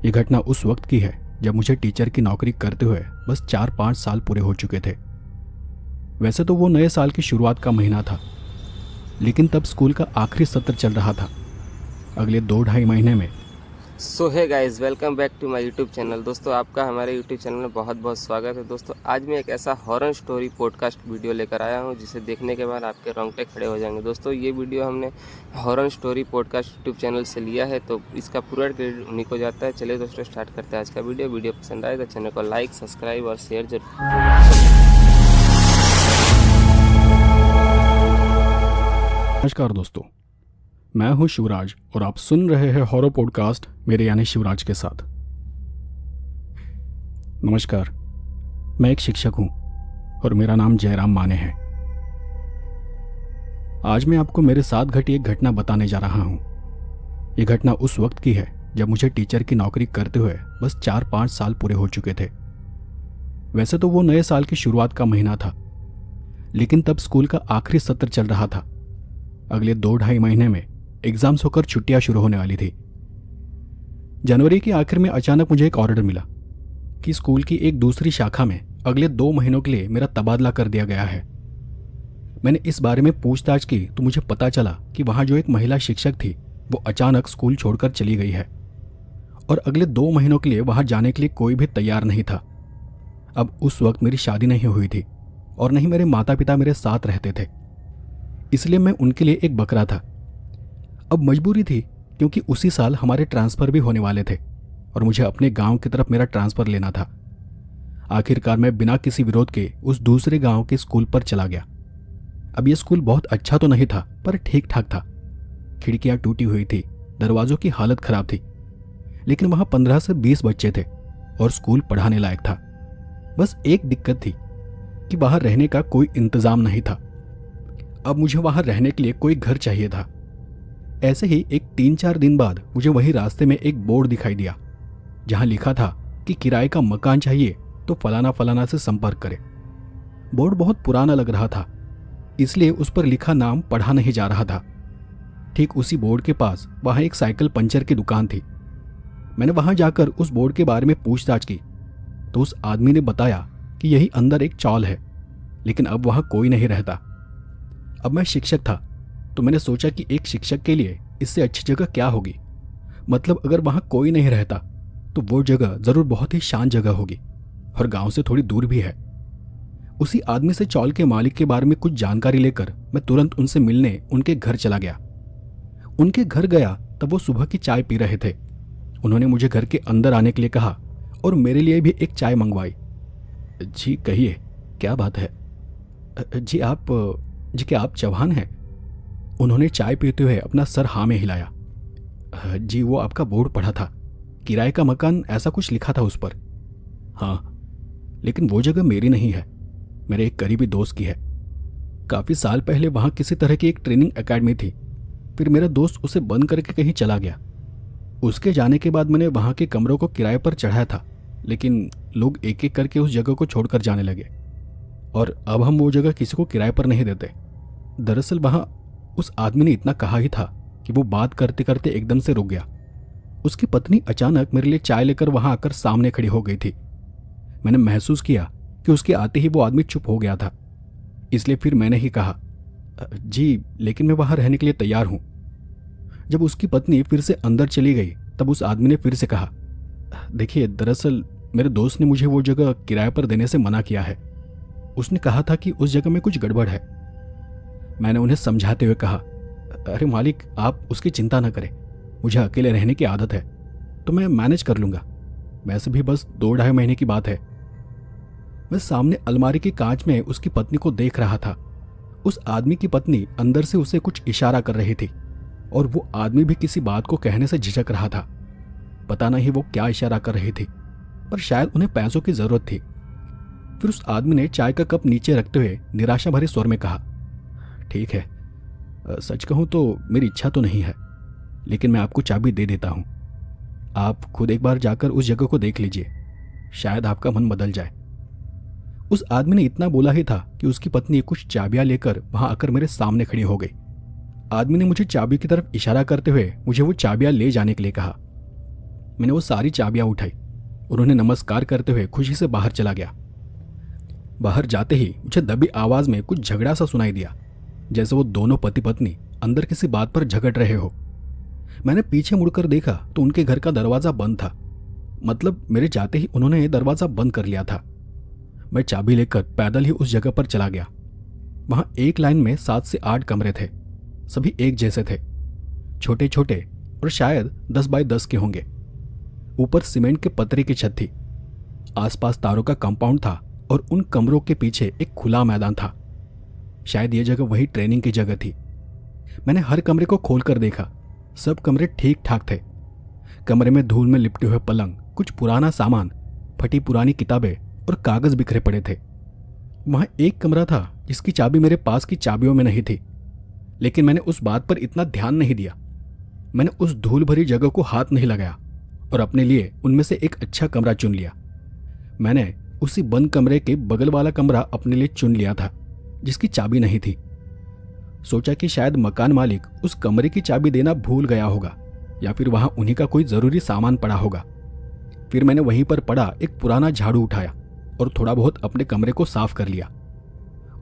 ये घटना उस वक्त की है जब मुझे टीचर की नौकरी करते हुए बस 4-5 साल पूरे हो चुके थे। वैसे तो वो नए साल की शुरुआत का महीना था, लेकिन तब स्कूल का आखिरी सत्र चल रहा था। अगले 2-2.5 महीने में so hi guys, welcome back to my YouTube channel. दोस्तों, आपका हमारे यूट्यूब चैनल में बहुत बहुत स्वागत है। दोस्तों, आज मैं एक ऐसा हॉरर स्टोरी पॉडकास्ट वीडियो लेकर आया हूं जिसे देखने के बाद आपके रोंगटे खड़े हो जाएंगे। दोस्तों, ये वीडियो हमने horror story podcast YouTube channel से लिया है, तो इसका पूरा क्रेडिट उन्हीं को जाता है। चलिए दोस्तों, स्टार्ट करते हैं आज का वीडियो पसंद आए तो चैनल को लाइक, सब्सक्राइब और शेयर जरूर। नमस्कार दोस्तों, मैं हूं शिवराज और आप सुन रहे हैं हॉरर पॉडकास्ट मेरे यानी शिवराज के साथ। नमस्कार, मैं एक शिक्षक हूं और मेरा नाम जयराम माने है। आज मैं आपको मेरे साथ घटी एक घटना बताने जा रहा हूं। ये घटना उस वक्त की है जब मुझे टीचर की नौकरी करते हुए बस 4-5 साल पूरे हो चुके थे। वैसे तो वो नए साल की शुरुआत का महीना था, लेकिन तब स्कूल का आखिरी सत्र चल रहा था। अगले 2-2.5 महीने में एग्जाम्स होकर छुट्टियां शुरू होने वाली थी। जनवरी के आखिर में अचानक मुझे एक ऑर्डर मिला कि स्कूल की एक दूसरी शाखा में अगले 2 महीनों के लिए मेरा तबादला कर दिया गया है। मैंने इस बारे में पूछताछ की तो मुझे पता चला कि वहां जो एक महिला शिक्षक थी वो अचानक स्कूल छोड़कर चली गई है और अगले 2 महीनों के लिए वहां जाने के लिए कोई भी तैयार नहीं था। अब उस वक्त मेरी शादी नहीं हुई थी और नहीं मेरे माता पिता मेरे साथ रहते थे, इसलिए मैं उनके लिए एक बकरा था। अब मजबूरी थी क्योंकि उसी साल हमारे ट्रांसफ़र भी होने वाले थे और मुझे अपने गांव की तरफ मेरा ट्रांसफ़र लेना था। आखिरकार मैं बिना किसी विरोध के उस दूसरे गांव के स्कूल पर चला गया। अब यह स्कूल बहुत अच्छा तो नहीं था, पर ठीक ठाक था। खिड़कियां टूटी हुई थी, दरवाजों की हालत खराब थी, लेकिन वहां 15 से 20 बच्चे थे और स्कूल पढ़ाने लायक था। बस एक दिक्कत थी कि बाहर रहने का कोई इंतजाम नहीं था। अब मुझे वहां रहने के लिए कोई घर चाहिए था। ऐसे ही एक 3-4 दिन बाद मुझे वही रास्ते में एक बोर्ड दिखाई दिया जहां लिखा था कि किराए का मकान चाहिए तो फलाना फलाना से संपर्क करें। बोर्ड बहुत पुराना लग रहा था, इसलिए उस पर लिखा नाम पढ़ा नहीं जा रहा था। ठीक उसी बोर्ड के पास वहां एक साइकिल पंचर की दुकान थी। मैंने वहां जाकर उस बोर्ड के बारे में पूछताछ की तो उस आदमी ने बताया कि यही अंदर एक चौल है, लेकिन अब वहां कोई नहीं रहता। अब मैं शिक्षक था तो मैंने सोचा कि एक शिक्षक के लिए इससे अच्छी जगह क्या होगी। मतलब अगर वहां कोई नहीं रहता तो वो जगह जरूर बहुत ही शांत जगह होगी और गांव से थोड़ी दूर भी है। उसी आदमी से चौल के मालिक के बारे में कुछ जानकारी लेकर मैं तुरंत उनसे मिलने उनके घर चला गया। उनके घर गया तब वो सुबह की चाय पी रहे थे। उन्होंने मुझे घर के अंदर आने के लिए कहा और मेरे लिए भी एक चाय मंगवाई। जी कहिए, क्या बात है? जी क्या आप चौहान हैं? उन्होंने चाय पीते हुए अपना सर हाँ में हिलाया। जी वो आपका बोर्ड पढ़ा था, किराए का मकान ऐसा कुछ लिखा था उस पर। हाँ, लेकिन वो जगह मेरी नहीं है, मेरे एक करीबी दोस्त की है। काफ़ी साल पहले वहाँ किसी तरह की एक ट्रेनिंग एकेडमी थी, फिर मेरा दोस्त उसे बंद करके कहीं चला गया। उसके जाने के बाद मैंने वहाँ के कमरों को किराए पर चढ़ाया था, लेकिन लोग एक एक करके उस जगह को छोड़कर जाने लगे और अब हम वो जगह किसी को किराए पर नहीं देते। दरअसल वहाँ उस आदमी ने इतना कहा ही था कि वो बात करते करते एकदम से रुक गया। उसकी पत्नी अचानक मेरे लिए चाय लेकर वहां आकर सामने खड़ी हो गई थी। मैंने महसूस किया कि उसके आते ही वो आदमी चुप हो गया था, इसलिए फिर मैंने ही कहा, जी लेकिन मैं वहां रहने के लिए तैयार हूं। जब उसकी पत्नी फिर से अंदर चली गई तब उस आदमी ने फिर से कहा, देखिए दरअसल मेरे दोस्त ने मुझे वो जगह किराए पर देने से मना किया है। उसने कहा था कि उस जगह में कुछ गड़बड़ है। मैंने उन्हें समझाते हुए कहा, अरे मालिक आप उसकी चिंता न करें, मुझे अकेले रहने की आदत है तो मैं मैनेज कर लूँगा। वैसे भी बस 2-2.5 महीने की बात है। मैं सामने अलमारी के कांच में उसकी पत्नी को देख रहा था। उस आदमी की पत्नी अंदर से उसे कुछ इशारा कर रही थी और वो आदमी भी किसी बात को कहने से झिझक रहा था। पता नहीं वो क्या इशारा कर रही थी, पर शायद उन्हें पैसों की जरूरत थी। फिर उस आदमी ने चाय का कप नीचे रखते हुए निराशा भरे स्वर में कहा, ठीक है, सच कहूं तो मेरी इच्छा तो नहीं है, लेकिन मैं आपको चाबी दे देता हूं। आप खुद एक बार जाकर उस जगह को देख लीजिए, शायद आपका मन बदल जाए। उस आदमी ने इतना बोला ही था कि उसकी पत्नी कुछ चाबियां लेकर वहां आकर मेरे सामने खड़ी हो गई। आदमी ने मुझे चाबी की तरफ इशारा करते हुए मुझे वो चाबियां ले जाने के लिए कहा। मैंने वो सारी चाबियां उठाई और उन्हें नमस्कार करते हुए खुशी से बाहर चला गया। बाहर जाते ही मुझे दबी आवाज में कुछ झगड़ा सा सुनाई दिया, जैसे वो दोनों पति पत्नी अंदर किसी बात पर झगड़ रहे हो। मैंने पीछे मुड़कर देखा तो उनके घर का दरवाजा बंद था। मतलब मेरे जाते ही उन्होंने दरवाजा बंद कर लिया था। मैं चाबी लेकर पैदल ही उस जगह पर चला गया। वहां एक लाइन में 7 से 8 कमरे थे। सभी एक जैसे थे, छोटे छोटे और शायद 10 बाय 10 के होंगे। ऊपर सीमेंट के पतरे की छत थी। आसपास तारों का कंपाउंड था और उन कमरों के पीछे एक खुला मैदान था। शायद यह जगह वही ट्रेनिंग की जगह थी। मैंने हर कमरे को खोलकर देखा। सब कमरे ठीक ठाक थे। कमरे में धूल में लिपटे हुए पलंग, कुछ पुराना सामान, फटी पुरानी किताबें और कागज बिखरे पड़े थे। वहां एक कमरा था जिसकी चाबी मेरे पास की चाबियों में नहीं थी, लेकिन मैंने उस बात पर इतना ध्यान नहीं दिया। मैंने उस धूल भरी जगह को हाथ नहीं लगाया और अपने लिए उनमें से एक अच्छा कमरा चुन लिया। मैंने उसी बंद कमरे के बगल वाला कमरा अपने लिए चुन लिया था जिसकी चाबी नहीं थी। सोचा कि शायद मकान मालिक उस कमरे की चाबी देना भूल गया होगा या फिर वहां उन्हीं का कोई जरूरी सामान पड़ा होगा। फिर मैंने वहीं पर पड़ा एक पुराना झाड़ू उठाया और थोड़ा बहुत अपने कमरे को साफ कर लिया।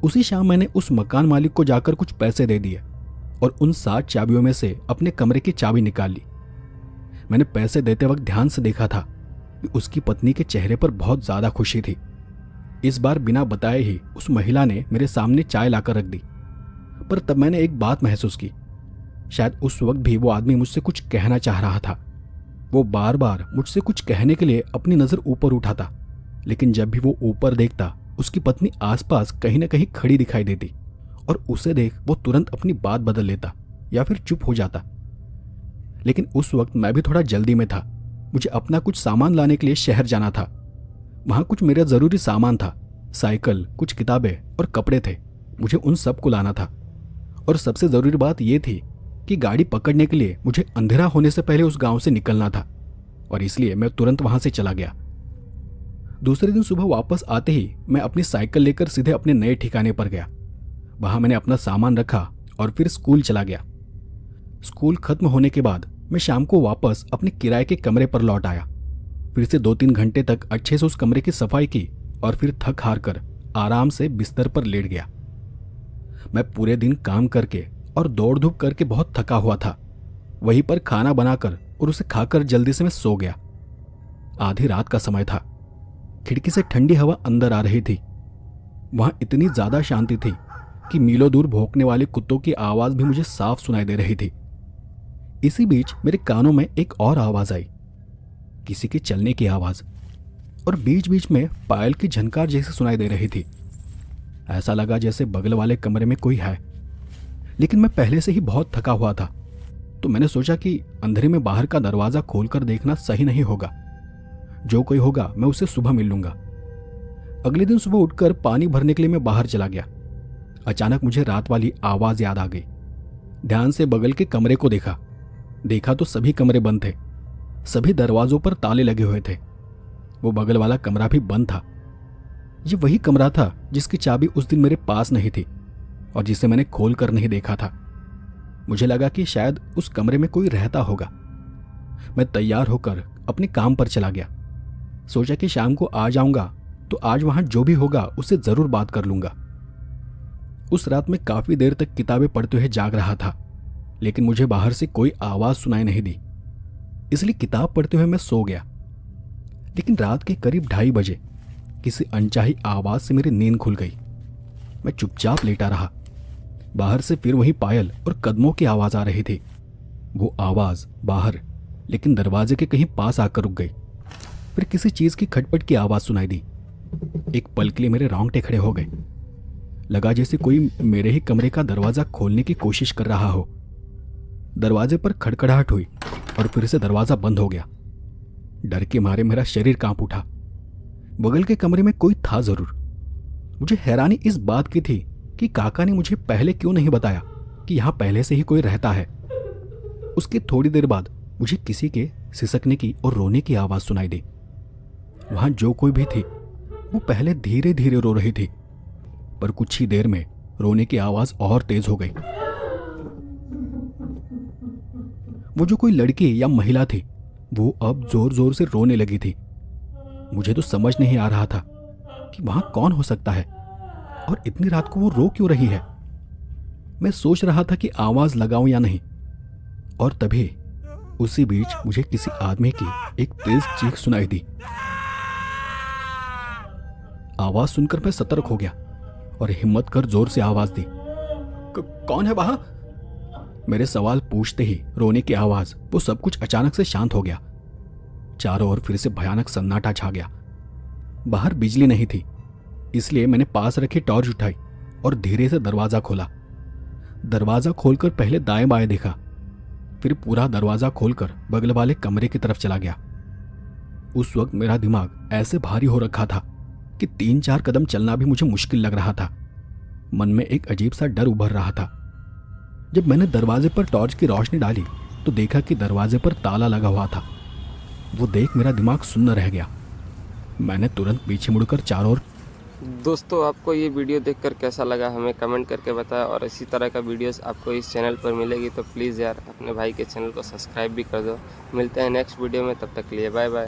उसी शाम मैंने उस मकान मालिक को जाकर कुछ पैसे दे दिए और उन 7 चाबियों में से अपने कमरे की चाबी निकाल ली। मैंने पैसे देते वक्त ध्यान से देखा था कि उसकी पत्नी के चेहरे पर बहुत ज्यादा खुशी थी। इस बार बिना बताए ही उस महिला ने मेरे सामने चाय लाकर रख दी। पर तब मैंने एक बात महसूस की। शायद उस वक्त भी वो आदमी मुझसे कुछ कहना चाह रहा था। वो बार बार मुझसे कुछ कहने के लिए अपनी नजर ऊपर उठाता, लेकिन जब भी वो ऊपर देखता उसकी पत्नी आसपास कहीं न कहीं खड़ी दिखाई देती और उसे देख वो तुरंत अपनी बात बदल लेता या फिर चुप हो जाता। लेकिन उस वक्त मैं भी थोड़ा जल्दी में था। मुझे अपना कुछ सामान लाने के लिए शहर जाना था। वहां कुछ मेरा जरूरी सामान था, साइकिल, कुछ किताबें और कपड़े थे। मुझे उन सब को लाना था और सबसे जरूरी बात यह थी कि गाड़ी पकड़ने के लिए मुझे अंधेरा होने से पहले उस गांव से निकलना था और इसलिए मैं तुरंत वहां से चला गया। दूसरे दिन सुबह वापस आते ही मैं अपनी साइकिल लेकर सीधे अपने नए ठिकाने पर गया। वहां मैंने अपना सामान रखा और फिर स्कूल चला गया। स्कूल खत्म होने के बाद मैं शाम को वापस अपने किराए के कमरे पर लौट आया। फिर से 2-3 घंटे तक अच्छे से उस कमरे की सफाई की और फिर थक हार कर आराम से बिस्तर पर लेट गया। मैं पूरे दिन काम करके और दौड़ धूप करके बहुत थका हुआ था। वहीं पर खाना बनाकर और उसे खाकर जल्दी से मैं सो गया। आधी रात का समय था। खिड़की से ठंडी हवा अंदर आ रही थी। वहां इतनी ज्यादा शांति थी कि मीलों दूर भौंकने वाले कुत्तों की आवाज भी मुझे साफ सुनाई दे रही थी। इसी बीच मेरे कानों में एक और आवाज आई, किसी के चलने की आवाज, और बीच बीच में पायल की झनकार जैसी सुनाई दे रही थी। ऐसा लगा जैसे बगल वाले कमरे में कोई है, लेकिन मैं पहले से ही बहुत थका हुआ था, तो मैंने सोचा कि अंधेरे में बाहर का दरवाजा खोलकर देखना सही नहीं होगा। जो कोई होगा मैं उसे सुबह मिल लूंगा। अगले दिन सुबह उठकर पानी भरने के लिए मैं बाहर चला गया। अचानक मुझे रात वाली आवाज याद आ गई। ध्यान से बगल के कमरे को देखा तो सभी कमरे बंद थे। सभी दरवाजों पर ताले लगे हुए थे। वो बगल वाला कमरा भी बंद था। ये वही कमरा था जिसकी चाबी उस दिन मेरे पास नहीं थी और जिसे मैंने खोल कर नहीं देखा था। मुझे लगा कि शायद उस कमरे में कोई रहता होगा। मैं तैयार होकर अपने काम पर चला गया। सोचा कि शाम को आ जाऊंगा तो आज वहां जो भी होगा उससे जरूर बात कर लूंगा। उस रात में काफी देर तक किताबें पढ़ते हुए जाग रहा था, लेकिन मुझे बाहर से कोई आवाज सुनाई नहीं दी, इसलिए किताब पढ़ते हुए मैं सो गया। लेकिन रात के करीब 2:30 बजे किसी अनचाही आवाज से मेरी नींद खुल गई। मैं चुपचाप लेटा रहा। बाहर से फिर वही पायल और कदमों की आवाज आ रही थी। वो आवाज बाहर, लेकिन दरवाजे के कहीं पास आकर रुक गई। फिर किसी चीज की खटपट की आवाज सुनाई दी। एक पल के लिए मेरे रोंगटे खड़े हो गए। लगा जैसे कोई मेरे ही कमरे का दरवाजा खोलने की कोशिश कर रहा हो। दरवाजे पर खड़खड़ाहट हुई और फिर से दरवाजा बंद हो गया। डर के मारे मेरा शरीर कांप उठा। बगल के कमरे में कोई था जरूर। मुझे हैरानी इस बात की थी कि काका ने मुझे पहले क्यों नहीं बताया कि यहां पहले से ही कोई रहता है। उसके थोड़ी देर बाद मुझे किसी के सिसकने की और रोने की आवाज सुनाई दी। वहां जो कोई भी थी वो पहले धीरे धीरे रो रही थी, पर कुछ ही देर में रोने की आवाज और तेज हो गई। वो जो कोई लड़की या महिला थी वो अब जोर जोर से रोने लगी थी। मुझे तो समझ नहीं आ रहा था कि वहां कौन हो सकता है और इतनी रात को वो रो क्यों रही है। मैं सोच रहा था कि आवाज लगाऊं या नहीं, और तभी उसी बीच मुझे किसी आदमी की एक तेज चीख सुनाई दी। आवाज सुनकर मैं सतर्क हो गया और हिम्मत कर जोर से आवाज दी, कौन है वहां? मेरे सवाल पूछते ही रोने की आवाज, वो सब कुछ अचानक से शांत हो गया। चारों ओर फिर से भयानक सन्नाटा छा गया। बाहर बिजली नहीं थी, इसलिए मैंने पास रखी टॉर्च उठाई और धीरे से दरवाजा खोला। दरवाजा खोलकर पहले दाएं बाएं देखा, फिर पूरा दरवाजा खोलकर बगल वाले कमरे की तरफ चला गया। उस वक्त मेरा दिमाग ऐसे भारी हो रखा था कि 3-4 कदम चलना भी मुझे मुश्किल लग रहा था। मन में एक अजीब सा डर उभर रहा था। जब मैंने दरवाजे पर टॉर्च की रोशनी डाली तो देखा कि दरवाजे पर ताला लगा हुआ था। वो देख मेरा दिमाग सुन्न रह गया। मैंने तुरंत पीछे मुड़कर चारों ओर। दोस्तों आपको ये वीडियो देखकर कैसा लगा हमें कमेंट करके बताएं, और इसी तरह का वीडियोस आपको इस चैनल पर मिलेगी तो प्लीज़ यार अपने भाई के चैनल को सब्सक्राइब भी कर दो। मिलते हैं नेक्स्ट वीडियो में, तब तक के लिए बाय बाय।